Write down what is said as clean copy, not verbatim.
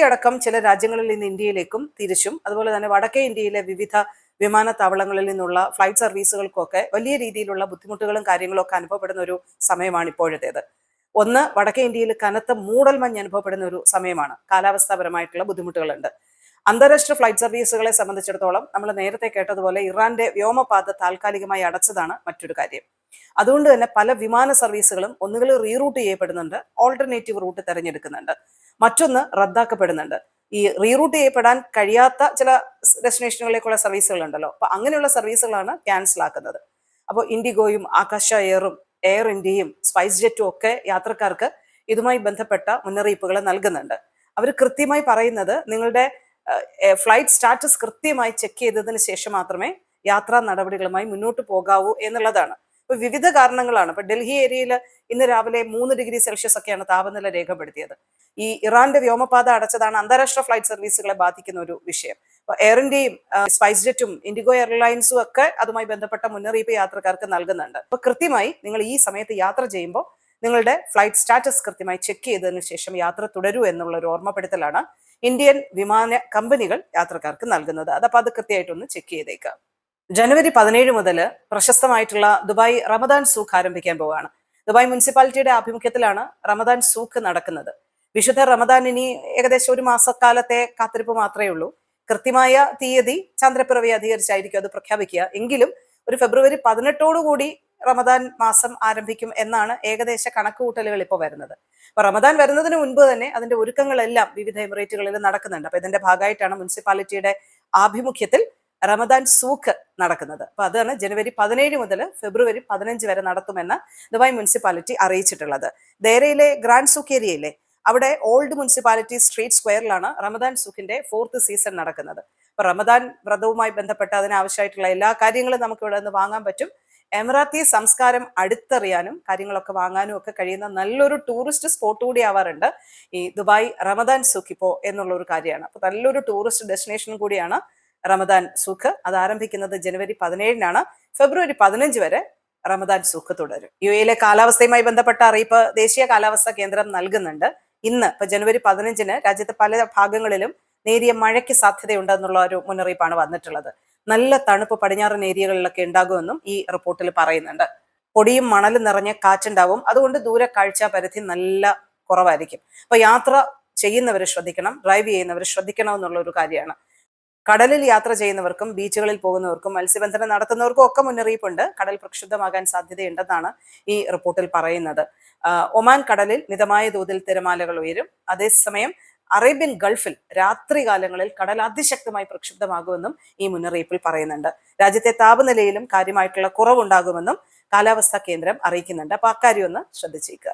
അടക്കം ചില രാജ്യങ്ങളിൽ നിന്ന് ഇന്ത്യയിലേക്കും തിരിച്ചും അതുപോലെ തന്നെ വടക്കേ ഇന്ത്യയിലെ വിവിധ വിമാനത്താവളങ്ങളിൽ നിന്നുള്ള ഫ്ലൈറ്റ് സർവീസുകൾക്കൊക്കെ വലിയ രീതിയിലുള്ള ബുദ്ധിമുട്ടുകളും കാര്യങ്ങളും ഒക്കെ അനുഭവപ്പെടുന്ന ഒരു സമയമാണ് ഇപ്പോഴത്തേത്. ഒന്ന്, വടക്കേ ഇന്ത്യയിൽ കനത്ത മൂടൽമഞ്ഞ് അനുഭവപ്പെടുന്ന ഒരു സമയമാണ്. കാലാവസ്ഥാപരമായിട്ടുള്ള ബുദ്ധിമുട്ടുകളുണ്ട്. അന്താരാഷ്ട്ര ഫ്ലൈറ്റ് സർവീസുകളെ സംബന്ധിച്ചിടത്തോളം നമ്മൾ നേരത്തെ കേട്ടതുപോലെ ഇറാന്റെ വ്യോമപാത താൽക്കാലികമായി അടച്ചതാണ് മറ്റൊരു കാര്യം. അതുകൊണ്ട് തന്നെ പല വിമാന സർവീസുകളും ഒന്നുകിൽ റീറൂട്ട് ചെയ്യപ്പെടുന്നുണ്ട്, ഓൾട്ടർനേറ്റീവ് റൂട്ട് തിരഞ്ഞെടുക്കുന്നുണ്ട്, മറ്റൊന്ന് റദ്ദാക്കപ്പെടുന്നുണ്ട്. ഈ റീറൂട്ട് ചെയ്യപ്പെടാൻ കഴിയാത്ത ചില ഡെസ്റ്റിനേഷനുകളിലേക്കുള്ള സർവീസുകളുണ്ടല്ലോ, അപ്പൊ അങ്ങനെയുള്ള സർവീസുകളാണ് ക്യാൻസൽ ആക്കുന്നത്. അപ്പോൾ ഇൻഡിഗോയും ആകാശ എയറും എയർ ഇന്ത്യയും സ്പൈസ് ജെറ്റും ഒക്കെ യാത്രക്കാർക്ക് ഇതുമായി ബന്ധപ്പെട്ട മുന്നറിയിപ്പുകൾ നൽകുന്നുണ്ട്. അവർ കൃത്യമായി പറയുന്നത് നിങ്ങളുടെ ഫ്ലൈറ്റ് സ്റ്റാറ്റസ് കൃത്യമായി ചെക്ക് ചെയ്തതിന് ശേഷം മാത്രമേ യാത്രാ നടപടികളുമായി മുന്നോട്ട് പോകാവൂ എന്നുള്ളതാണ്. ഇപ്പൊ വിവിധ കാരണങ്ങളാണ്. ഇപ്പൊ ഡൽഹി ഏരിയയിൽ ഇന്ന് രാവിലെ 3 ഡിഗ്രി സെൽഷ്യസ് ഒക്കെയാണ് താപനില രേഖപ്പെടുത്തിയത്. ഈ ഇറാന്റെ വ്യോമപാത അടച്ചതാണ് അന്താരാഷ്ട്ര ഫ്ലൈറ്റ് സർവീസുകളെ ബാധിക്കുന്ന ഒരു വിഷയം. അപ്പൊ എയർ ഇന്ത്യയും സ്പൈസ് ജെറ്റും ഇൻഡിഗോ എയർലൈൻസും ഒക്കെ അതുമായി ബന്ധപ്പെട്ട മുന്നറിയിപ്പ് യാത്രക്കാർക്ക് നൽകുന്നുണ്ട്. അപ്പൊ കൃത്യമായി നിങ്ങൾ ഈ സമയത്ത് യാത്ര ചെയ്യുമ്പോൾ നിങ്ങളുടെ ഫ്ലൈറ്റ് സ്റ്റാറ്റസ് കൃത്യമായി ചെക്ക് ചെയ്തതിനു ശേഷം യാത്ര തുടരൂ എന്നുള്ള ഒരു ഓർമ്മപ്പെടുത്തലാണ് ഇന്ത്യൻ വിമാന കമ്പനികൾ യാത്രക്കാർക്ക് നൽകുന്നത്. അതപ്പോൾ അത് കൃത്യമായിട്ടൊന്ന് ചെക്ക് ചെയ്തേക്കാം. ജനുവരി 17 മുതൽ പ്രശസ്തമായിട്ടുള്ള ദുബായ് റമദാൻ സൂഖ് ആരംഭിക്കാൻ പോവുകയാണ്. ദുബായ് മുനിസിപ്പാലിറ്റിയുടെ ആഭിമുഖ്യത്തിലാണ് റമദാൻ സൂഖ് നടക്കുന്നത്. വിശുദ്ധ റമദാൻ ഇനി ഏകദേശം 1 മാസക്കാലത്തെ കാത്തിരിപ്പ് മാത്രമേ ഉള്ളൂ. കൃത്യമായ തീയതി ചന്ദ്രപ്പിറവി അധികരിച്ചായിരിക്കും അത് പ്രഖ്യാപിക്കുക. എങ്കിലും ഒരു ഫെബ്രുവരി 18 കൂടി റമദാൻ മാസം ആരംഭിക്കും എന്നാണ് ഏകദേശ കണക്കുകൂട്ടലുകൾ ഇപ്പോൾ വരുന്നത്. അപ്പൊ റമദാൻ വരുന്നതിന് മുൻപ് തന്നെ അതിന്റെ ഒരുക്കങ്ങളെല്ലാം വിവിധ എമിറേറ്റുകളിൽ നടക്കുന്നുണ്ട്. അപ്പൊ ഇതിന്റെ ഭാഗമായിട്ടാണ് മുനിസിപ്പാലിറ്റിയുടെ ആഭിമുഖ്യത്തിൽ റമദാൻ സൂഖ് നടക്കുന്നത്. അപ്പൊ അതാണ് ജനുവരി 17 മുതൽ ഫെബ്രുവരി 15 വരെ നടത്തുമെന്ന് ദുബായ് മുനിസിപ്പാലിറ്റി അറിയിച്ചിട്ടുള്ളത്. ദേരയിലെ ഗ്രാൻഡ് സൂഖ് ഏരിയയിലെ അവിടെ ഓൾഡ് മുനിസിപ്പാലിറ്റി സ്ട്രീറ്റ് സ്ക്വയറിലാണ് റമദാൻ സൂഖിന്റെ 4th സീസൺ നടക്കുന്നത്. അപ്പൊ റമദാൻ വ്രതവുമായി ബന്ധപ്പെട്ട് അതിനാവശ്യമായിട്ടുള്ള എല്ലാ കാര്യങ്ങളും നമുക്ക് ഇവിടെ നിന്ന് വാങ്ങാൻ പറ്റും. എമിറാത്തി സംസ്കാരം അടുത്തറിയാനും കാര്യങ്ങളൊക്കെ വാങ്ങാനും ഒക്കെ കഴിയുന്ന നല്ലൊരു ടൂറിസ്റ്റ് സ്പോട്ട് കൂടി ആവാറുണ്ട് ഈ ദുബായ് റമദാൻ സൂഖ് ഇപ്പോൾ എന്നുള്ള ഒരു കാര്യമാണ്. അപ്പൊ നല്ലൊരു ടൂറിസ്റ്റ് ഡെസ്റ്റിനേഷൻ കൂടിയാണ് റമദാൻ സൂഖ്. അത് ആരംഭിക്കുന്നത് ജനുവരി 17 ഫെബ്രുവരി 15 വരെ റമദാൻ സൂഖ് തുടരും. യുഎയിലെ കാലാവസ്ഥയുമായി ബന്ധപ്പെട്ട അറിയിപ്പ് ദേശീയ കാലാവസ്ഥാ കേന്ദ്രം നൽകുന്നുണ്ട്. ഇന്ന് ഇപ്പൊ ജനുവരി 15 രാജ്യത്തെ പല ഭാഗങ്ങളിലും നേരിയ മഴയ്ക്ക് സാധ്യതയുണ്ടെന്നുള്ള ഒരു മുന്നറിയിപ്പാണ് വന്നിട്ടുള്ളത്. നല്ല തണുപ്പ് പടിഞ്ഞാറൻ ഏരിയകളിലൊക്കെ ഉണ്ടാകുമെന്നും ഈ റിപ്പോർട്ടിൽ പറയുന്നുണ്ട്. പൊടിയും മണലും നിറഞ്ഞ കാറ്റുണ്ടാവും. അതുകൊണ്ട് ദൂരെ കാഴ്ച പരിധി നല്ല കുറവായിരിക്കും. അപ്പൊ യാത്ര ചെയ്യുന്നവർ ശ്രദ്ധിക്കണം, ഡ്രൈവ് ചെയ്യുന്നവർ ശ്രദ്ധിക്കണം എന്നുള്ള ഒരു കാര്യമാണ്. കടലിൽ യാത്ര ചെയ്യുന്നവർക്കും ബീച്ചുകളിൽ പോകുന്നവർക്കും മത്സ്യബന്ധനം നടത്തുന്നവർക്കും ഒക്കെ മുന്നറിയിപ്പുണ്ട്. കടൽ പ്രക്ഷുബ്ധമാകാൻ സാധ്യതയുണ്ടെന്നാണ് ഈ റിപ്പോർട്ടിൽ പറയുന്നത്. ഒമാൻ കടലിൽ മിതമായ തോതിൽ തിരമാലകൾ ഉയരും. അതേസമയം അറേബ്യൻ ഗൾഫിൽ രാത്രി കാലങ്ങളിൽ കടൽ അതിശക്തമായി പ്രക്ഷുബ്ധമാകുമെന്നും ഈ മുന്നറിയിപ്പിൽ പറയുന്നുണ്ട്. രാജ്യത്തെ താപനിലയിലും കാര്യമായിട്ടുള്ള കുറവുണ്ടാകുമെന്നും കാലാവസ്ഥാ കേന്ദ്രം അറിയിക്കുന്നുണ്ട്. അപ്പൊ അക്കാര്യം ഒന്ന് ശ്രദ്ധിച്ചേക്കുക.